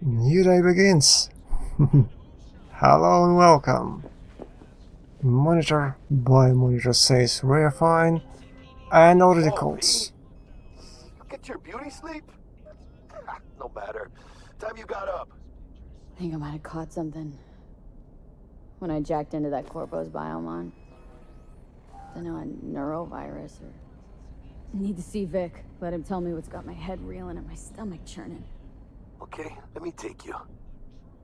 New day begins. Hello and welcome. Monitor by monitor says we're fine and already calls. Get your beauty sleep? No matter. Time you got up. I think I might have caught something when I jacked into that Corpo's biomon. Don't know, a neurovirus or... Need to see Vic. Let him tell me what's got my head reeling and my stomach churning. Okay, let me take you.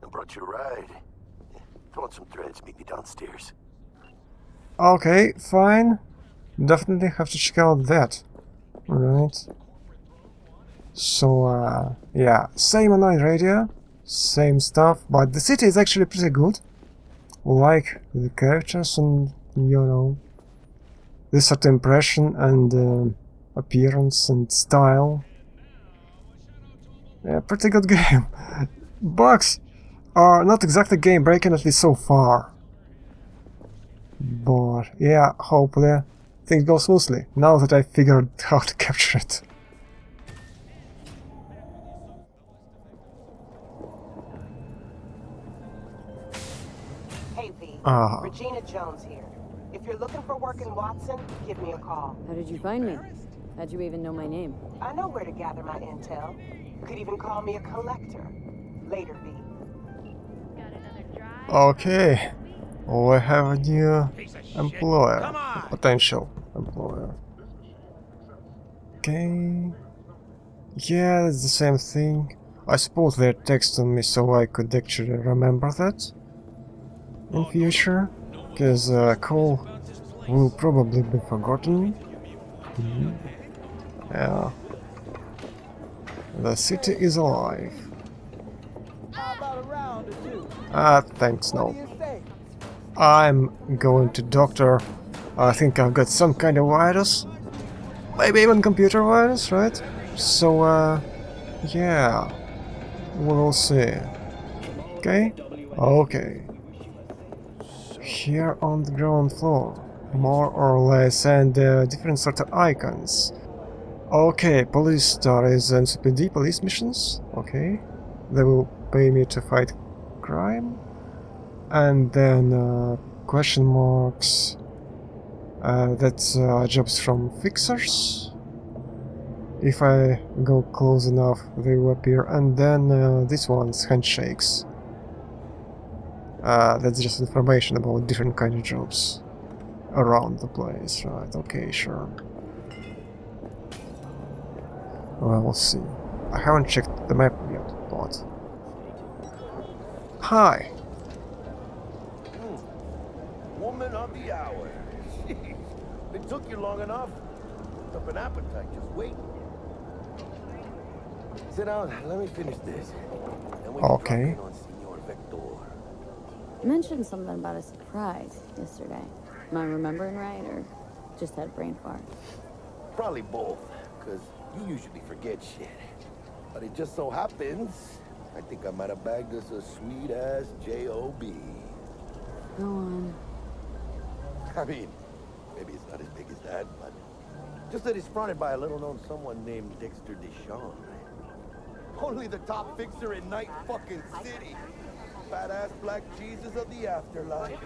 I brought you a ride. Throw on some threads, meet me downstairs. Okay, fine. Definitely have to check out that. Right. So, yeah, same online radio, same stuff, but the city is actually pretty good. Like the characters and, you know, this sort of impression and appearance and style. Yeah, pretty good game. Bugs are not exactly game breaking, at least so far. But yeah, hopefully things go smoothly now that I figured how to capture it. Hey V, Ah. Regina Jones here. If you're looking for work in Watson, give me a call. How did you find me? How'd you even know my name? I know where to gather my intel. Could even call me a collector. Later, V. Okay, we have a new employer, a potential employer. Okay, yeah, it's the same thing. I suppose they're texting me so I could actually remember that in future, because call will probably be forgotten. Yeah, the city is alive. Thanks, no. I'm going to doctor. I think I've got some kind of virus. Maybe even computer virus, right? So, yeah. We'll see. Okay? Okay. Here on the ground floor. More or less, and different sort of icons. Okay, police star is NCPD police missions. Okay. They will pay me to fight crime. And then question marks. That's jobs from fixers. If I go close enough, they will appear. And then this one's handshakes. That's just information about different kind of jobs around the place, right? Okay, sure. Well, we'll see. I haven't checked the map yet, but... Hi! Woman of the hour. Jeez, it took you long enough. Built up an appetite, just wait. Sit down, let me finish this. Then we can Okay. drop in on Senor Vector. You mentioned something about a surprise yesterday. Am I remembering right, or just had a brain fart? Probably both, because you usually forget shit. But it just so happens, I think I might have bagged us a sweet-ass J.O.B. Go on. I mean, maybe it's not as big as that, but just that it's fronted by a little-known someone named Dexter Deshawn. Only the top fixer in Night fucking City. Fat-ass black Jesus of the afterlife.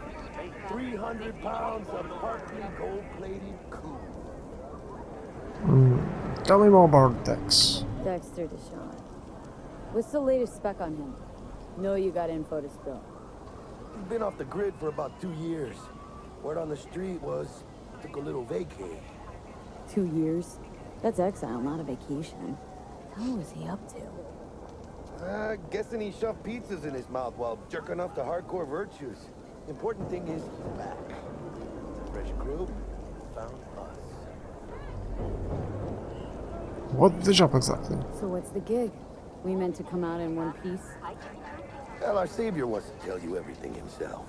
300 pounds of partly gold-plated cool. Tell me more about Dex. Dexter Deshawn. What's the latest spec on him? Know you got info to spill. He's been off the grid for about 2 years. Word on the street was, took a little vacay. 2 years? That's exile, not a vacation. What was he up to? Guessing he shoved pizzas in his mouth while jerking off to hardcore virtues. Important thing is, he's back. It's a fresh crew. Found us. What's the job exactly? So what's the gig? We meant to come out in one piece? Well, our savior wants to tell you everything himself.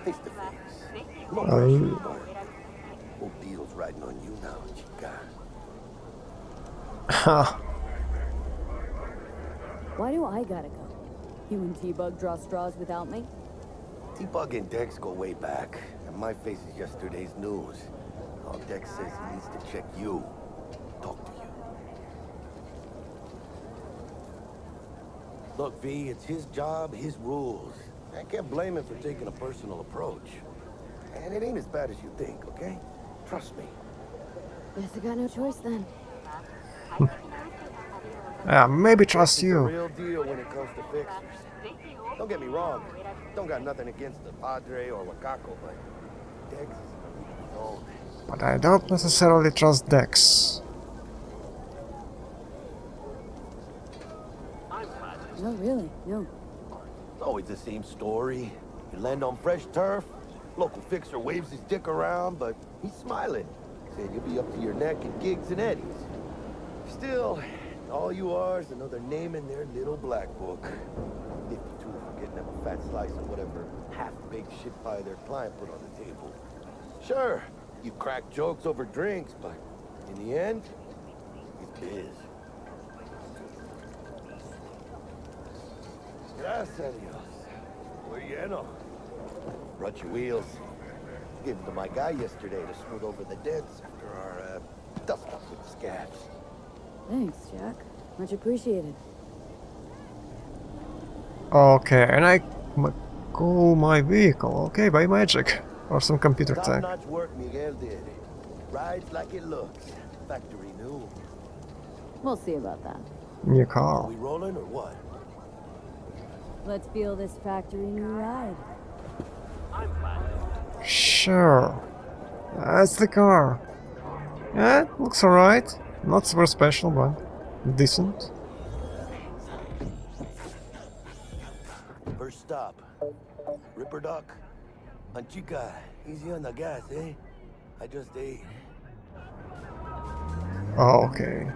Face to face. No Oh. pressure, but whole deal's riding on you now, chica. Ha! Why do I gotta go? You and T-Bug draw straws without me? T-Bug and Dex go way back, and my face is yesterday's news. All Dex says he needs to check you. Talk to you. Look, V, it's his job, his rules. I can't blame him for taking a personal approach. And it ain't as bad as you think, okay? Trust me. Guess I got no choice then. Yeah, maybe trust It's the you. real deal when it comes to fixers. Don't get me wrong. Don't got nothing against the Padre or Wakako, but Dex is his own. But I don't necessarily trust Dex. No, really, no. It's always the same story. You land on fresh turf, local fixer waves his dick around, but he's smiling. Saying you'll be up to your neck in gigs and eddies. Still, all you are is another name in their little black book. 52 for getting them a fat slice of whatever half-baked shit pie their client put on the table. Sure, you crack jokes over drinks, but in the end, it's biz. Gracias a Dios. We're lleno. Brought your wheels. Gave them to my guy yesterday to smooth over the dents after our dust-up with the scabs. Thanks, Jack. Much appreciated. Okay, and I cool my vehicle, okay, by magic. Or some computer tech. Top-notch work Miguel did. Rides like it looks. Factory new. We'll see about that. New Are car. we rolling or what? Let's feel this factory new ride. Sure. That's the car. Yeah, it looks alright. Not super special, but decent. First stop. Ripperdoc. Chica, easy on the gas, eh? I just ate. Oh, okay.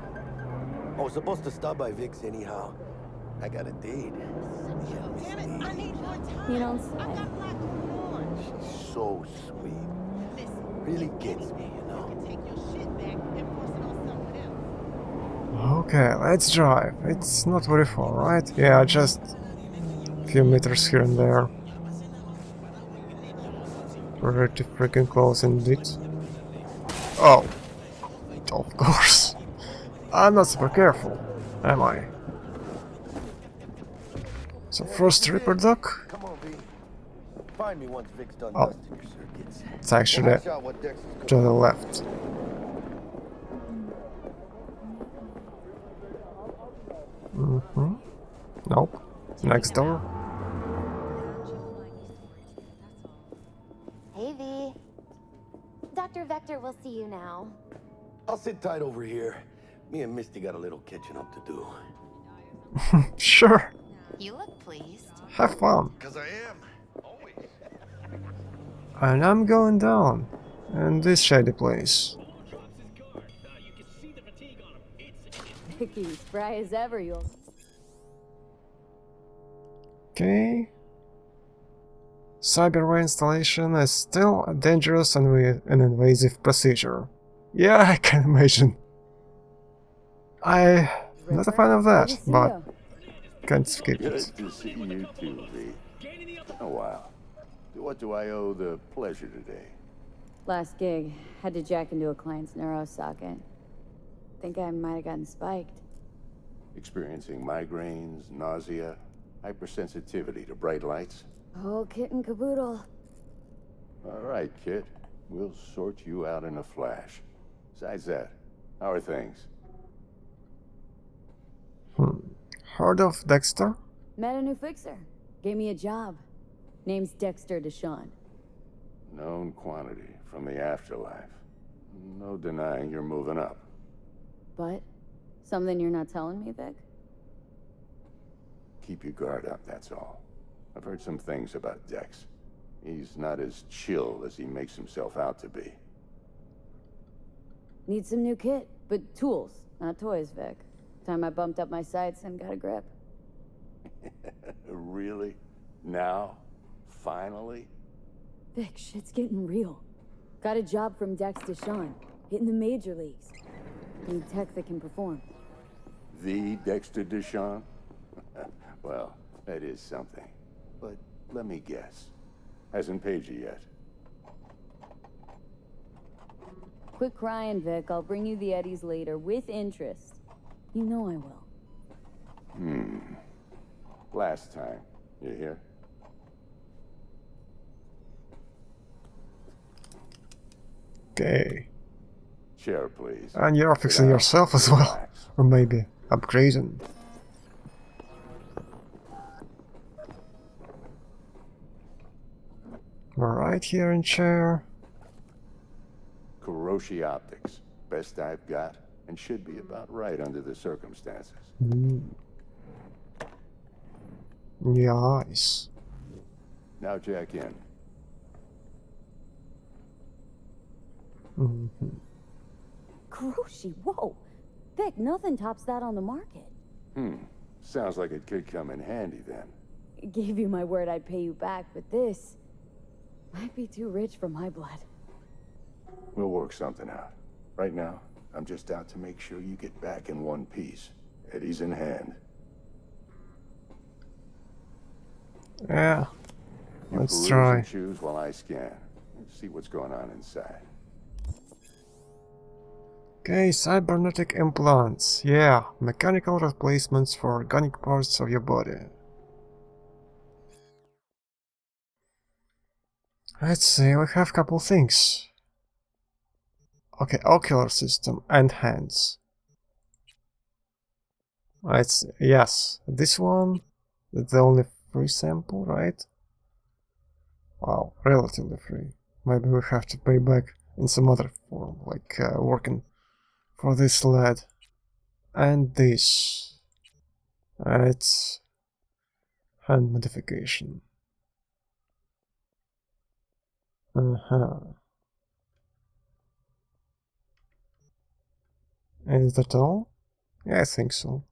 I was supposed to stop by Vic's anyhow. I got a date. Damn it, I need more time. You don't I say. got black on. She's so sweet. Listen, Really gets me, you know? take your shit back and force it on someone else. Okay, let's drive. It's not very far, right? Yeah, just a few meters here and there. Pretty freaking close indeed. Oh, of course. I'm not super careful, am I? So first Ripperdoc. Come on, V. Find me once Vic's done Oh. dusting your circuits. It's actually We'll hash out what Dex is to cooking. the left. Mm-hmm. Nope. Next door. Hey, V. Dr. Vector will see you now. I'll sit tight over here. Me and Misty got a little catching up to do. Sure. You look pleased. Have fun. Cause I am. Always. And I'm going down. In this shady place. Vicky, spry as ever, you'll... Okay. Cyberware installation is still a dangerous and an invasive procedure. Yeah, I can imagine. I'm not a fan of Good that, to see but you. can't skip Good it. to see you too, V. Oh, wow. To what do I owe the pleasure today? Last gig, had to jack into a client's neuro socket. Think I might have gotten spiked. Experiencing migraines, nausea, hypersensitivity to bright lights? Oh, kit and caboodle. All right, kid. We'll sort you out in a flash. Besides that, how are things? Heard of Dexter? Met a new fixer. Gave me a job. Name's Dexter Deshawn. Known quantity from the afterlife. No denying you're moving up. But, something you're not telling me, Vic? Keep your guard up, that's all. I've heard some things about Dex. He's not as chill as he makes himself out to be. Need some new kit, but tools, not toys, Vic. Time I bumped up my sights and got a grip. Really? Now? Finally? Vic, shit's getting real. Got a job from Dex Deshawn, hitting the major leagues. Need tech that can perform. The Dexter Deshawn? Well, that is something. But let me guess. Hasn't paid you yet. Quit crying, Vic. I'll bring you the eddies later, with interest. You know I will. Last time. You hear? Okay. Chair, please. And you're Sit fixing down. yourself as well. Relax. Or maybe upgrading. Right here in chair. Kuroshi optics. Best I've got, and should be about right under the circumstances. Nice. Now jack in. Kuroshi, whoa! Vic, nothing tops that on the market. Sounds like it could come in handy then. Gave you my word I'd pay you back, but this might be too rich for my blood. We'll work something out. Right now, I'm just out to make sure you get back in one piece. Eddie's in hand. Yeah. You Let's peruse try. and choose while I scan. See what's going on inside. Okay, cybernetic implants. Yeah, mechanical replacements for organic parts of your body. Let's see, we have a couple things. Okay, ocular system and hands. Let's see, yes, this one, that's the only free sample, right? Wow, relatively free. Maybe we have to pay back in some other form, like working for this lad. And this. It's hand modification. Is that all? Yeah, I think so.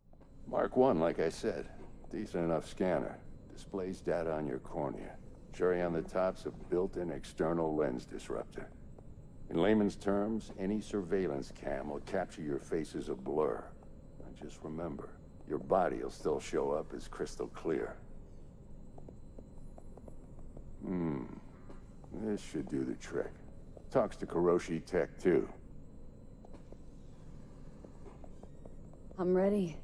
Mark 1, like I said. Decent enough scanner. Displays data on your cornea. Cherry on the top's a built-in external lens disruptor. In layman's terms, any surveillance cam will capture your face as a blur. And just remember, your body will still show up as crystal clear. This should do the trick. Talks to Kuroshi Tech, too. I'm ready.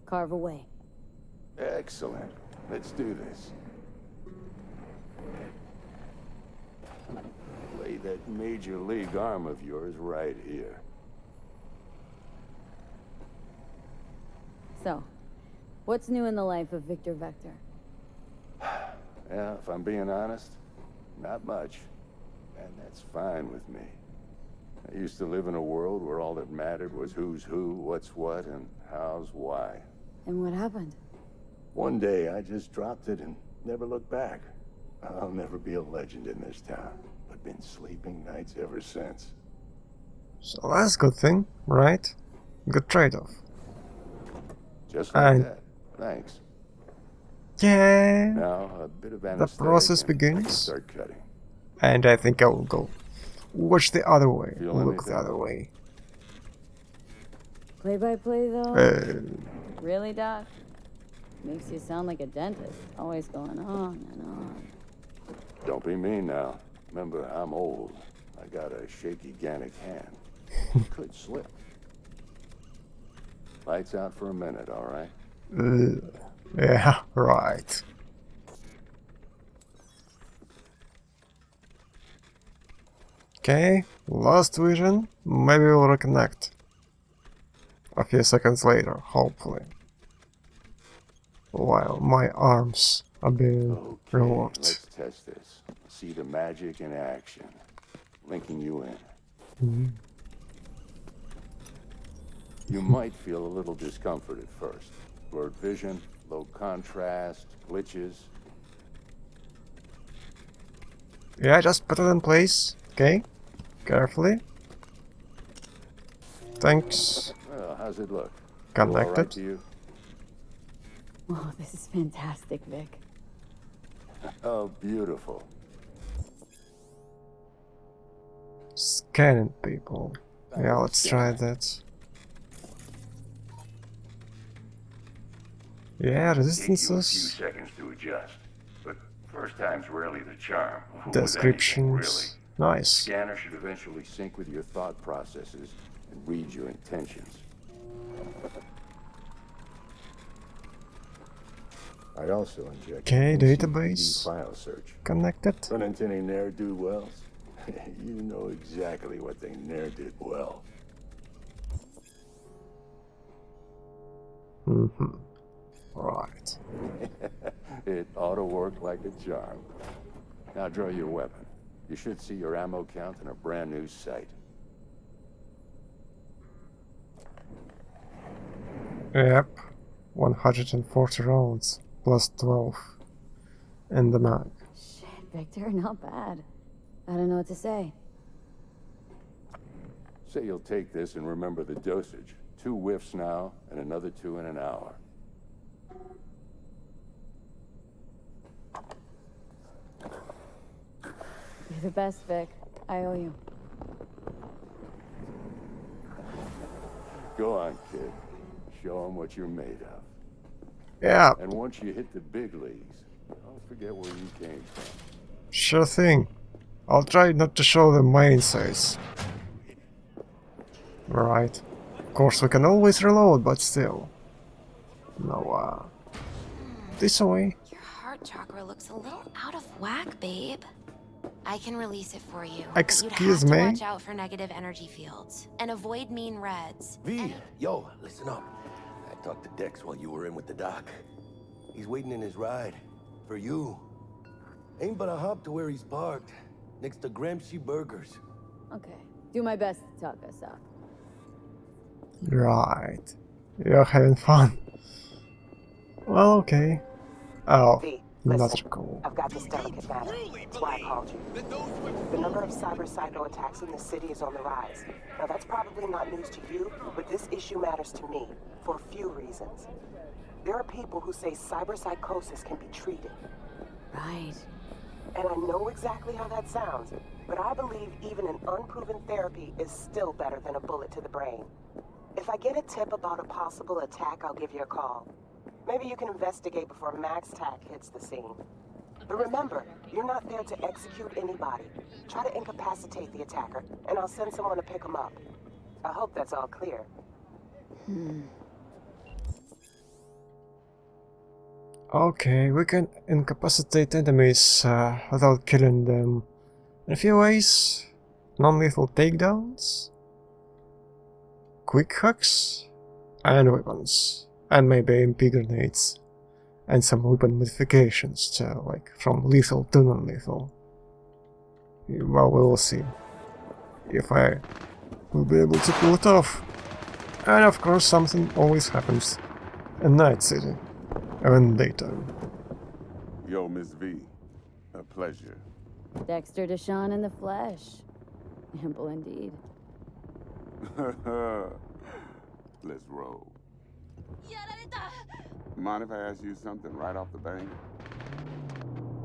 Carve away. Excellent. Let's do this. Lay that major league arm of yours right here. So, what's new in the life of Victor Vector? Yeah, if I'm being honest, not much. And that's fine with me. I used to live in a world where all that mattered was who's who, what's what, and how's why. And what happened? One day, I just dropped it and never looked back. I'll never be a legend in this town, but been sleeping nights ever since. So that's a good thing, right? Good trade-off. Just like And- that. Thanks. Yeah, Now, a bit of the anesthetic process and I can begins. start cutting. And I think I will go watch the other way, Feel look the anything? other way. Play-by-play, though? Really, Doc? Makes you sound like a dentist. Always going on and on. Don't be mean now. Remember, I'm old. I got a shaky Gannic hand. Could slip. Lights out for a minute, all right? Yeah, right. Okay, last vision. Maybe we'll reconnect. A few seconds later, hopefully. While my arms are being Okay, reworked. let's test this. See the magic in action. Linking you in. You might feel a little discomfort at first. Blurred vision, low contrast, glitches. Yeah, just put it in place. Okay, carefully. Thanks. Well, how's it look? Feel all right Connected. to you? Oh, this is fantastic, Vic. Oh, beautiful. Scanning people. Yeah, let's try that. Yeah, Take you a few resistances, seconds to adjust, but first time's rarely the charm. with anything, descriptions. Nice. Scanner should eventually sync with your thought processes and read your intentions. I also inject Okay, an database. file search. Connected. Run into any ne'er-do-wells? You know exactly what they ne'er did well. Mm-hmm. Right. It ought to work like a charm. Now draw your weapon. You should see your ammo count in a brand new sight. Yep. 140 rounds. Plus 12. In the mag. Shit, Victor, not bad. I don't know what to say. Say you'll take this and remember the dosage. 2 whiffs now, and another 2 in an hour. You're the best, Vic. I owe you. Go on, kid. Show them what you're made of. Yeah, And once you hit the big leagues, don't forget where you came from. sure thing. I'll try not to show them my insides. Right. Of course, we can always reload, but still. No, this way. Your heart chakra looks a little out of whack, babe. I can release it for you. Excuse but you'd me? have to watch out for negative energy fields and avoid mean reds. V, yo, listen up. I talked to Dex while you were in with the doc. He's waiting in his ride. For you. Ain't but a hop to where he's parked. Next to Gramsci Burgers. Okay. Do my best to talk us out. Right. You're having fun. Well, okay. Oh, V, not listen. cool. I've got this delicate matter. That's why I called you. The number of cyber-psycho attacks in the city is on the rise. Now, that's probably not news to you, but this issue matters to me for a few reasons. There are people who say cyberpsychosis can be treated. Right. And I know exactly how that sounds, but I believe even an unproven therapy is still better than a bullet to the brain. If I get a tip about a possible attack, I'll give you a call. Maybe you can investigate before Max Tack hits the scene. But remember, you're not there to execute anybody. Try to incapacitate the attacker, and I'll send someone to pick him up. I hope that's all clear. Okay, we can incapacitate enemies without killing them. In a few ways, non-lethal takedowns, quick hooks, and weapons, and maybe MP grenades, and some weapon modifications too, like from lethal to non-lethal. Well, we will see if I will be able to pull it off. And of course, something always happens in Night City. And daytime. Yo, Miss V. A pleasure. Dexter Deshawn in the flesh. Ample indeed. Let's roll. Mind if I ask you something right off the bank?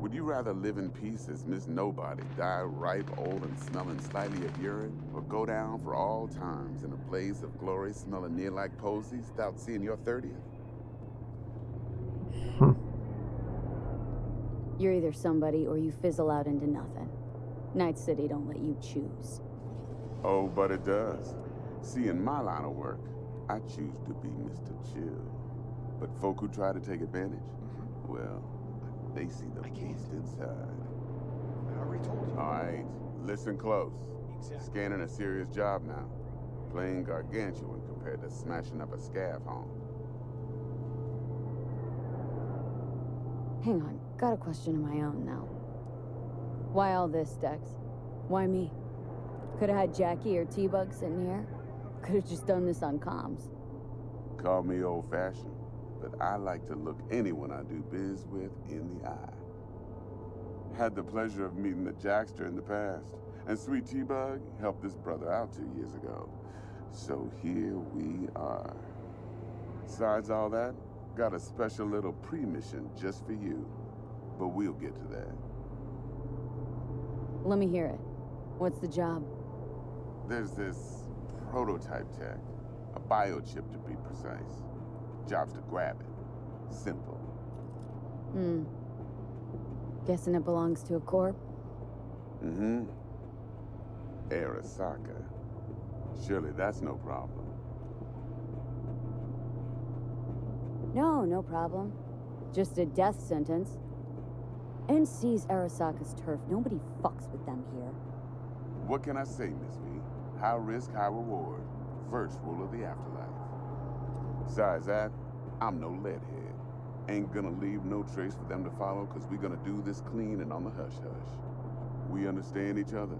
Would you rather live in peace as Miss Nobody, die ripe, old, and smelling slightly of urine, or go down for all times in a blaze of glory smelling near like posies without seeing your 30th? You're either somebody or you fizzle out into nothing. Night City don't let you choose. Oh, but it does. See, in my line of work, I choose to be Mr. Chill. But folk who try to take advantage, well, they see the beast inside. I already told you. All right, listen close. Scanning a serious job now. Playing gargantuan compared to smashing up a scav home. Hang on, got a question of my own now. Why all this, Dex? Why me? Could've had Jackie or T-Bug sitting here. Could've just done this on comms. Call me old-fashioned, but I like to look anyone I do biz with in the eye. Had the pleasure of meeting the Jackster in the past, and Sweet T-Bug helped this brother out 2 years ago. So here we are. Besides all that, got a special little pre-mission just for you, but we'll get to that. Let me hear it. What's the job? There's this prototype tech, a biochip to be precise. Job's to grab it. Simple. Guessing it belongs to a corp? Mm-hmm. Arasaka. Surely that's no problem. No, no problem. Just a death sentence. NC's Arasaka's turf. Nobody fucks with them here. What can I say, Miss V? High risk, high reward. First rule of the afterlife. Besides that, I'm no leadhead. Ain't gonna leave no trace for them to follow, cause we gonna do this clean and on the hush-hush. We understand each other?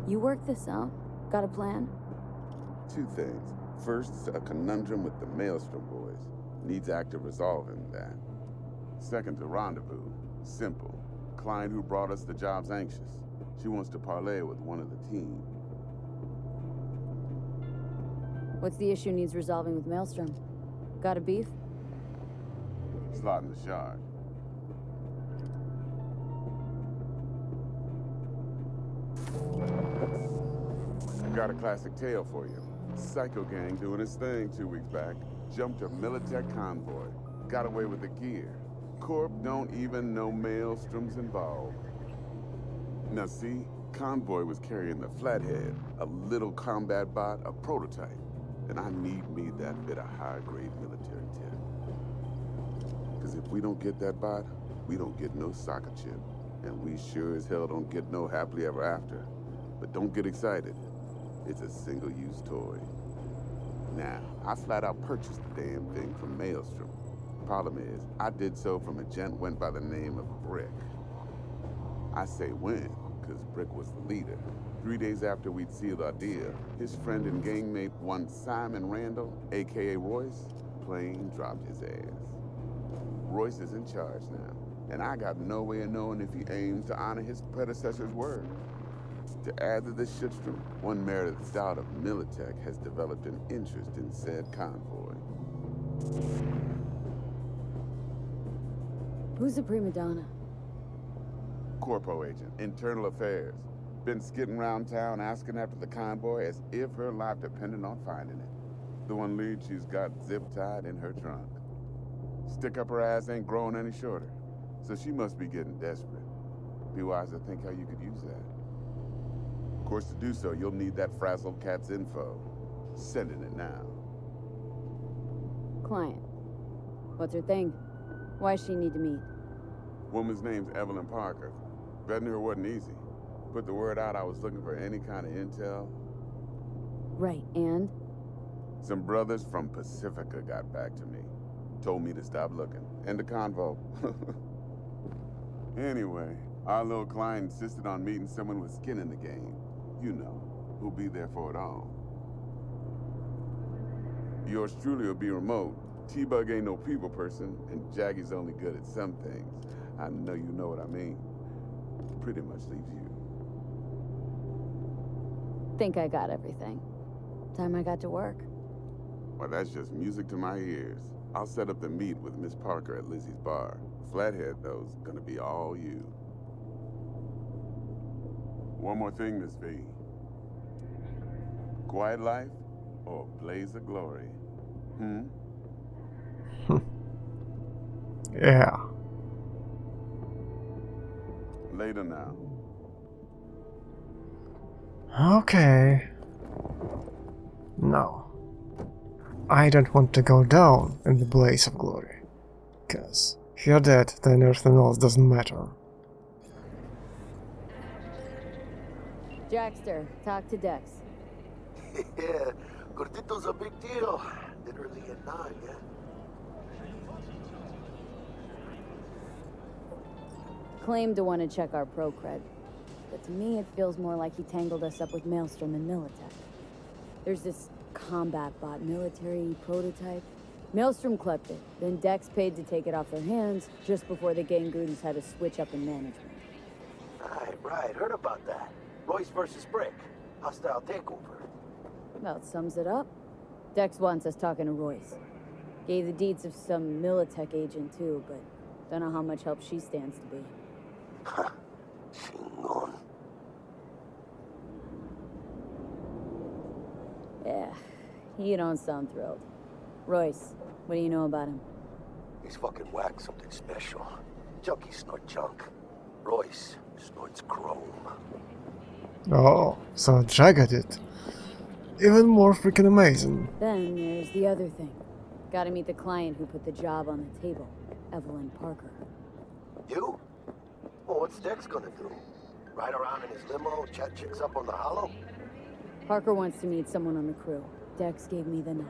You work this out? Got a plan? Two things. First, a conundrum with the Maelstrom boys. Needs active resolving that. Second, a rendezvous. Simple. Client who brought us the job's anxious. She wants to parlay with one of the team. What's the issue needs resolving with Maelstrom? Got a beef? Slotting the shard. I got a classic tale for you. Psycho gang doing his thing 2 weeks back. Jumped a Militech convoy. Got away with the gear. Corp don't even know Maelstrom's involved. Now see, convoy was carrying the Flathead, a little combat bot, a prototype. And I need me that bit of high-grade military tech. Because if we don't get that bot, we don't get no soccer chip. And we sure as hell don't get no happily ever after. But don't get excited. It's a single-use toy. Now, I flat out purchased the damn thing from Maelstrom. Problem is, I did so from a gent went by the name of Brick. I say when, because Brick was the leader. 3 days after we'd sealed our deal, his friend and gangmate, one Simon Randall, aka Royce, plain dropped his ass. Royce is in charge now, and I got no way of knowing if he aims to honor his predecessor's word. To add to this shitstorm, one Meredith Stout of Militech has developed an interest in said convoy. Who's the prima donna? Corpo agent, internal affairs. Been skidding around town asking after the convoy as if her life depended on finding it. The one lead she's got zip-tied in her trunk. Stick up her ass ain't growing any shorter, so she must be getting desperate. Be wise to think how you could use that. Of course, to do so, you'll need that frazzled cat's info. Sending it now. Client. What's her thing? Why she need to meet? Woman's name's Evelyn Parker. Vetting her wasn't easy. Put the word out I was looking for any kind of intel. Right, and? Some brothers from Pacifica got back to me. Told me to stop looking. End of convo. Anyway, our little client insisted on meeting someone with skin in the game. You know, who'll be there for it all. Yours truly will be remote. T-Bug ain't no people person, and Jaggy's only good at some things. I know you know what I mean. Pretty much leaves you. Think I got everything. Time I got to work. Well, that's just music to my ears. I'll set up the meet with Miss Parker at Lizzie's bar. Flathead, though's gonna be all you. One more thing, Miss V. Quiet life or blaze of glory? Yeah. Later now. Okay. No. I don't want to go down in the blaze of glory. Cause if you're dead, then everything else doesn't matter. Jackster, talk to Dex. Yeah, Gordito's a big deal. Literally at 9, yeah? Claimed to want to check our pro cred. But to me, it feels more like he tangled us up with Maelstrom and Militech. There's this combat bot military prototype. Maelstrom clept it, then Dex paid to take it off their hands just before the gang goons had to switch up in management. Right, heard about that. Royce versus Brick. Hostile takeover. About sums it up. Dex wants us talking to Royce. Gave the deeds of some Militech agent too, but don't know how much help she stands to be. Ha, chingón. Yeah, you don't sound thrilled. Royce, what do you know about him? He's fucking whack, something special. Junkies snort junk. Royce snorts chrome. Oh, so Jagged it. Even more freaking amazing. Then there's the other thing. Gotta meet the client who put the job on the table, Evelyn Parker. You? Well, what's Dex gonna do? Ride around in his limo, chat chicks up on the hollow? Parker wants to meet someone on the crew. Dex gave me the nod.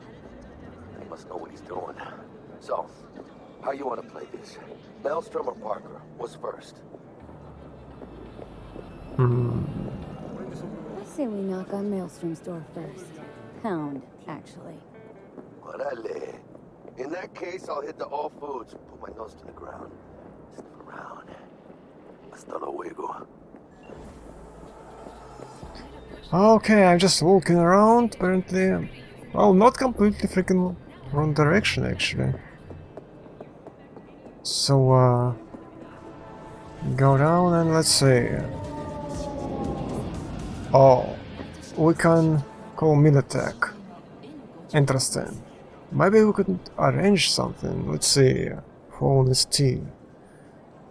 He must know what he's doing. So, how you want to play this? Maelstrom or Parker? What's first? I say we knock on Maelstrom's door first. Pound, actually. Orale. In that case, I'll hit the all foods, put my nose to the ground. Sniff around. Hasta luego. Okay, I'm just walking around, apparently. Well, not completely freaking wrong direction, actually. So, go down and let's see. Oh, we can call Militech. Interesting. Maybe we could arrange something. Let's see. Phone is T.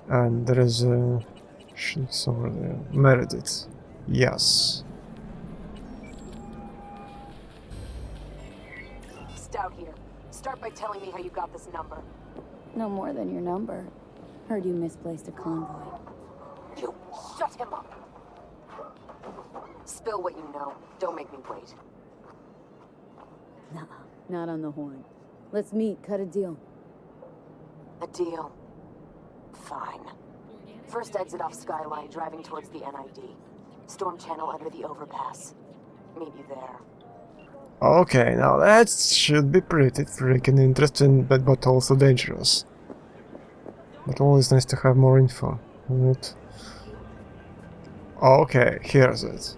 And there is a... Shit's over there. Meredith. Yes. Stout here. Start by telling me how you got this number. No more than your number. Heard you misplaced a convoy. You shut him up. Spill what you know. Don't make me wait. Nah, not on the horn. Let's meet, cut a deal. A deal. Fine. First exit off Skyline, driving towards the NID. Storm channel under the overpass. Meet you there. Okay, now that should be pretty freaking interesting, but also dangerous. But always nice to have more info. Right. Okay, here's it.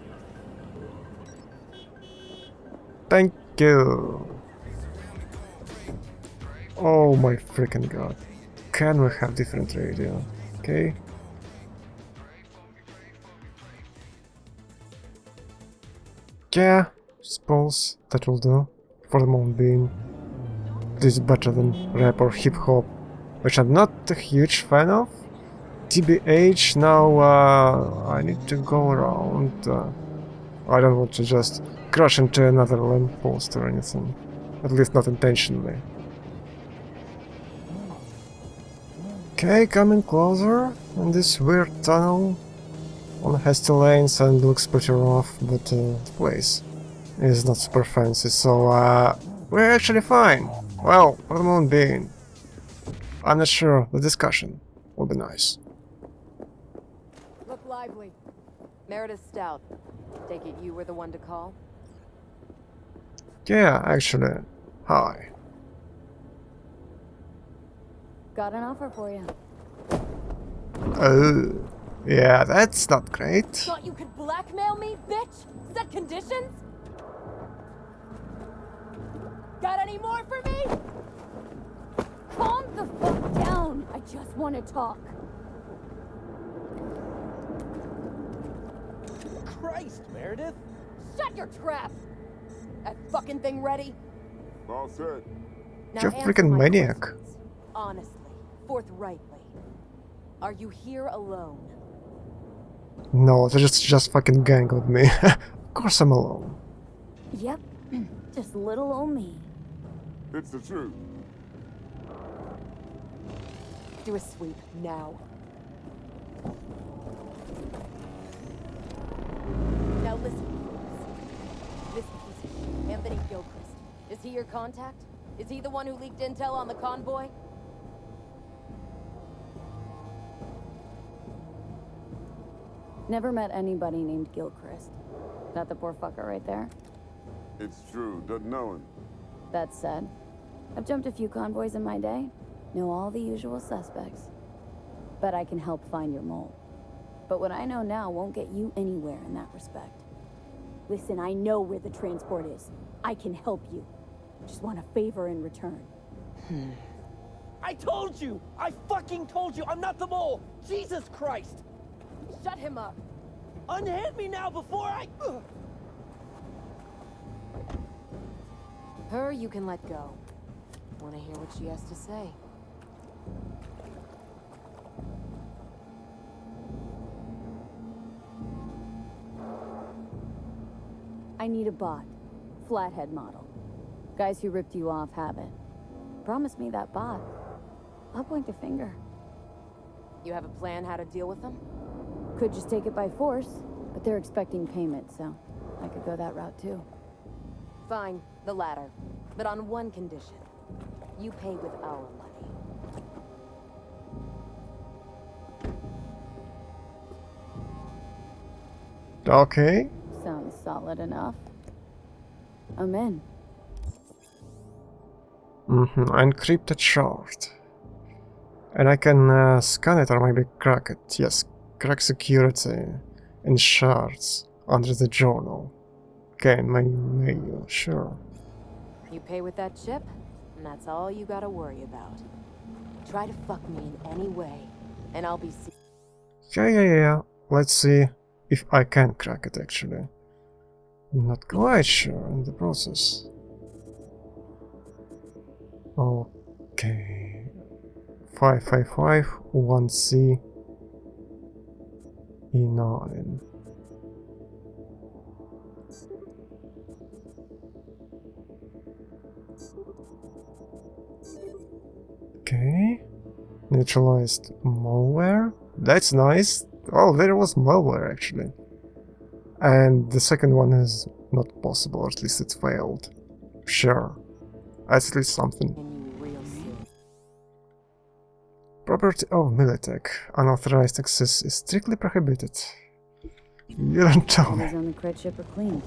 Thank you. Oh my freaking god. Can we have different radio? Okay. Yeah, suppose that will do. For the moment being. This is better than rap or hip hop, which I'm not a huge fan of. TBH, now I need to go around. I don't want to just crash into another lamppost or anything. At least not intentionally. Okay, coming closer in this weird tunnel on hasty lanes, and looks pretty rough, but the place is not super fancy, so we're actually fine. Well, for the moment being. I'm not sure, the discussion will be nice. Look lively. Meredith Stout. Take it you were the one to call? Yeah, actually, hi. Got an offer for you. Oh, yeah, that's not great. Thought you could blackmail me, bitch? Set conditions? Got any more for me? Calm the fuck down. I just want to talk. Christ, Meredith! Shut your trap! That fucking thing ready? All set. Now You're a answer freaking my maniac. questions. Honestly, forthrightly. Are you here alone? No, they just fucking gang with me. Of course I'm alone. Yep, just little old me. It's the truth. Do a sweep, now. Now listen, please. This piece of shit, Anthony Gilchrist. Is he your contact? Is he the one who leaked intel on the convoy? Never met anybody named Gilchrist. That the poor fucker right there? It's true. Doesn't know him. That said, I've jumped a few convoys in my day. Know all the usual suspects. Bet I can help find your mole. But what I know now won't get you anywhere in that respect. Listen, I know where the transport is. I can help you. Just want a favor in return. I told you! I fucking told you! I'm not the mole! Jesus Christ! Shut him up. Unhand me now before I... Ugh. Her you can let go. Wanna hear what she has to say? I need a bot. Flathead model. Guys who ripped you off have it. promised me that bot. I'll point the finger. You have a plan how to deal with them? Could just take it by force, but they're expecting payment, so I could go that route too. Fine, the latter. But on one condition. You pay with our money. Okay. Sounds solid enough. I'm in. Encrypted shard. And I can scan it or maybe crack it. Yes, crack security in shards under the journal. Okay, menu, sure. You pay with that chip, and that's all you gotta worry about. Try to fuck me in any way, and I'll be Yeah. Let's see if I can crack it actually. I'm not quite sure in the process. Okay. 555 1C E9. Okay. Neutralized malware. That's nice. Oh, there was malware actually. And the second one is not possible, or at least it failed. Sure. That's at least something. Property of Militech. Unauthorized access is strictly prohibited. You don't tell me. On the cred ship are clean.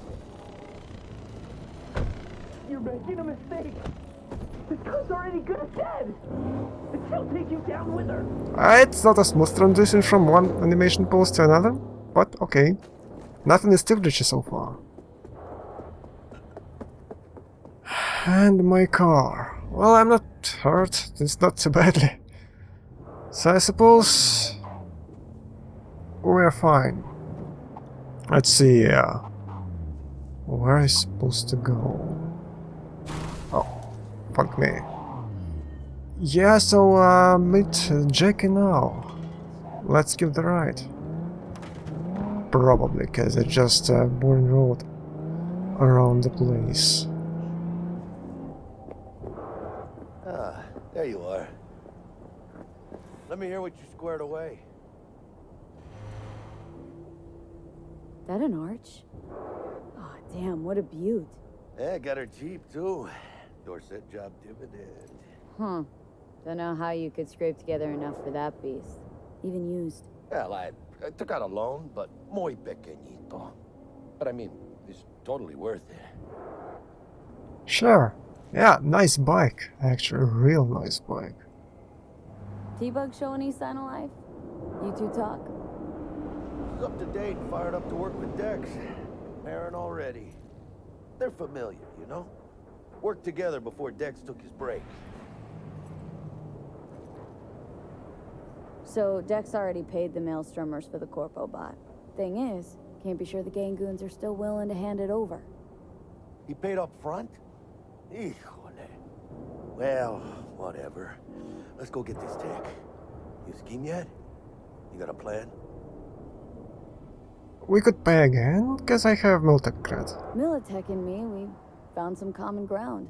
You're making a mistake. The gun's already dead. And she'll take you down with her. It's not a smooth transition from one animation pose to another, but okay. Nothing is still glitchy so far. And my car. Well, I'm not hurt. It's not too badly. So I suppose we're fine. Let's see. Where is supposed to go? Oh, fuck me. Yeah, so meet Jackie now. Let's give the ride. Probably, because it's just a boring road around the place. Ah, there you are. Let me hear what you squared away. That an arch? Oh, damn, what a beaut. Yeah, got her cheap, too. Dorset job dividend. Huh. Don't know how you could scrape together enough for that beast. Even used. Well, I took out a loan, but muy pequeñito. But I mean, it's totally worth it. Sure. Yeah, nice bike. Actually, a real nice bike. T-Bug show any sign of life? You two talk? She's up to date and fired up to work with Dex. Marrying already. They're familiar, you know? Worked together before Dex took his break. So, Dex already paid the Maelstromers for the Corpo bot. Thing is, can't be sure the Gangoons are still willing to hand it over. He paid up front? Híjole. Well, whatever. Let's go get this tech. You scheme yet? You got a plan? We could pay again, because I have Militech cred. Militech and me, we found some common ground.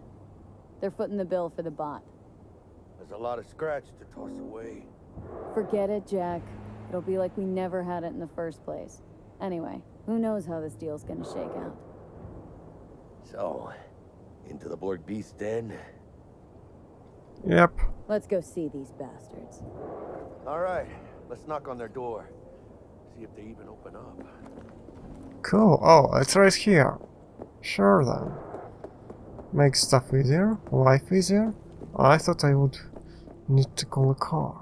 They're footing the bill for the bot. There's a lot of scratch to toss away. Forget it, Jack. It'll be like we never had it in the first place. Anyway, who knows how this deal's gonna shake out. So, into the Borg Beast Den? Yep. Let's go see these bastards. All right, let's knock on their door. See if they even open up. Cool. Oh, it's right here. Sure then. Makes stuff easier, life easier. I thought I would need to call a car.